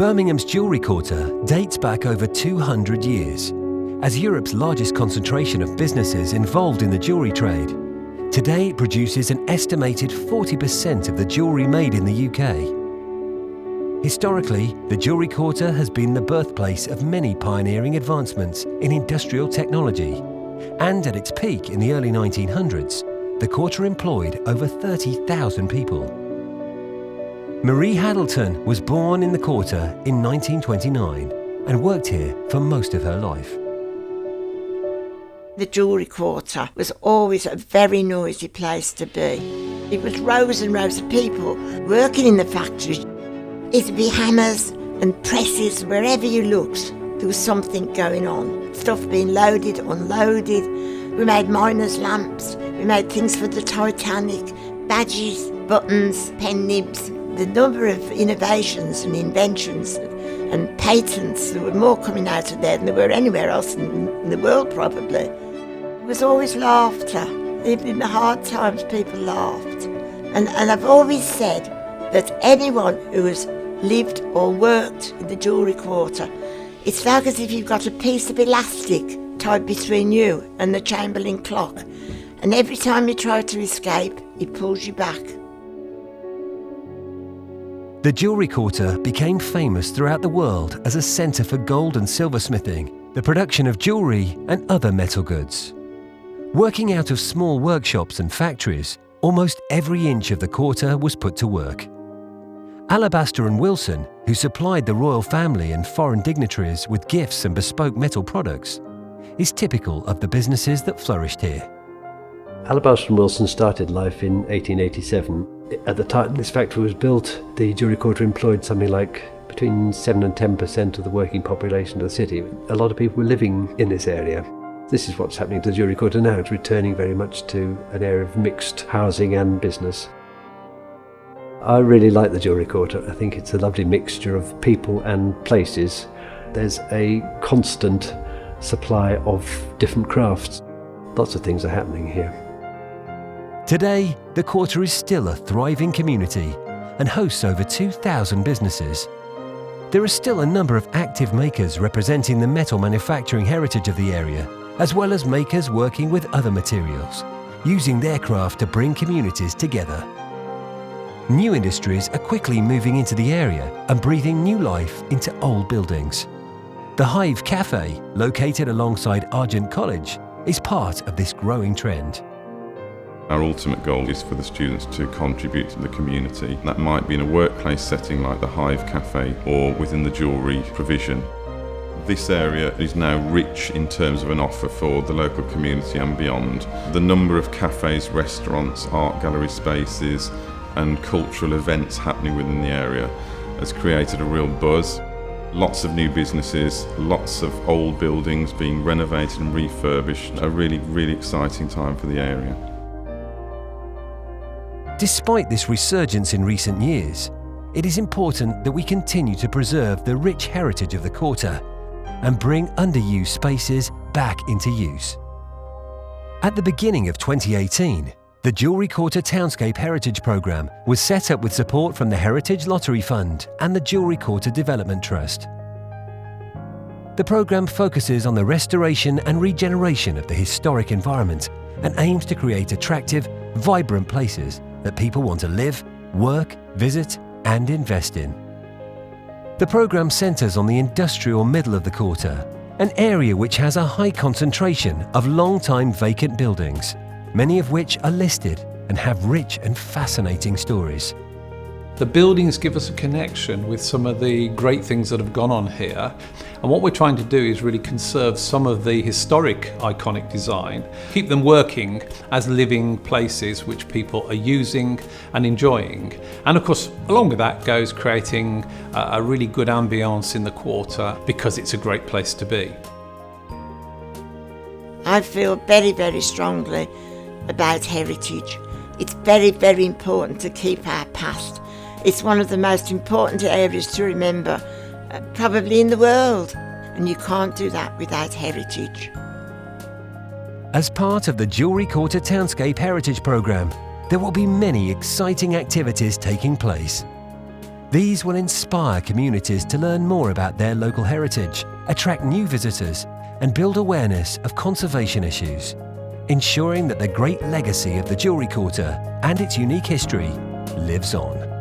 Birmingham's Jewellery Quarter dates back over 200 years. As Europe's largest concentration of businesses involved in the jewellery trade, today it produces an estimated 40% of the jewellery made in the UK. Historically, the Jewellery Quarter has been the birthplace of many pioneering advancements in industrial technology, and at its peak in the early 1900s, the quarter employed over 30,000 people. Marie Haddleton was born in the quarter in 1929 and worked here for most of her life. The Jewellery Quarter was always a very noisy place to be. It was rows and rows of people working in the factories. It'd be hammers and presses wherever you looked. There was something going on. Stuff being loaded, unloaded. We made miners' lamps. We made things for the Titanic, badges, buttons, pen nibs. The number of innovations and inventions and patents, there were more coming out of there than there were anywhere else in the world probably. There was always laughter. Even in the hard times people laughed. And I've always said that anyone who has lived or worked in the Jewellery Quarter, it's like as if you've got a piece of elastic tied between you and the Chamberlain clock. And every time you try to escape, it pulls you back. The Jewellery Quarter became famous throughout the world as a centre for gold and silversmithing, the production of jewellery and other metal goods. Working out of small workshops and factories, almost every inch of the quarter was put to work. Alabaster and Wilson, who supplied the royal family and foreign dignitaries with gifts and bespoke metal products, is typical of the businesses that flourished here. Alabaster and Wilson started life in 1887. At the time this factory was built, the Jewellery Quarter employed something like between 7 and 10% of the working population of the city. A lot of people were living in this area. This is what's happening to the Jewellery Quarter now. It's returning very much to an area of mixed housing and business. I really like the Jewellery Quarter. I think it's a lovely mixture of people and places. There's a constant supply of different crafts. Lots of things are happening here. Today, the quarter is still a thriving community and hosts over 2,000 businesses. There are still a number of active makers representing the metal manufacturing heritage of the area, as well as makers working with other materials, using their craft to bring communities together. New industries are quickly moving into the area and breathing new life into old buildings. The Hive Cafe, located alongside Argent College, is part of this growing trend. Our ultimate goal is for the students to contribute to the community. That might be in a workplace setting like the Hive Cafe or within the jewellery provision. This area is now rich in terms of an offer for the local community and beyond. The number of cafes, restaurants, art gallery spaces and cultural events happening within the area has created a real buzz. Lots of new businesses, lots of old buildings being renovated and refurbished. A really, really exciting time for the area. Despite this resurgence in recent years, it is important that we continue to preserve the rich heritage of the quarter and bring underused spaces back into use. At the beginning of 2018, the Jewellery Quarter Townscape Heritage programme was set up with support from the Heritage Lottery Fund and the Jewellery Quarter Development Trust. The programme focuses on the restoration and regeneration of the historic environment and aims to create attractive, vibrant places that people want to live, work, visit and invest in. The programme centres on the industrial middle of the quarter, an area which has a high concentration of long-time vacant buildings, many of which are listed and have rich and fascinating stories. The buildings give us a connection with some of the great things that have gone on here, and what we're trying to do is really conserve some of the historic iconic design, keep them working as living places which people are using and enjoying. And of course, along with that goes creating a really good ambience in the quarter because it's a great place to be. I feel very, very strongly about heritage. It's very, very important to keep our past. It's one of the most important areas to remember, probably in the world, and you can't do that without heritage. As part of the Jewellery Quarter Townscape Heritage programme, there will be many exciting activities taking place. These will inspire communities to learn more about their local heritage, attract new visitors, and build awareness of conservation issues, ensuring that the great legacy of the Jewellery Quarter and its unique history lives on.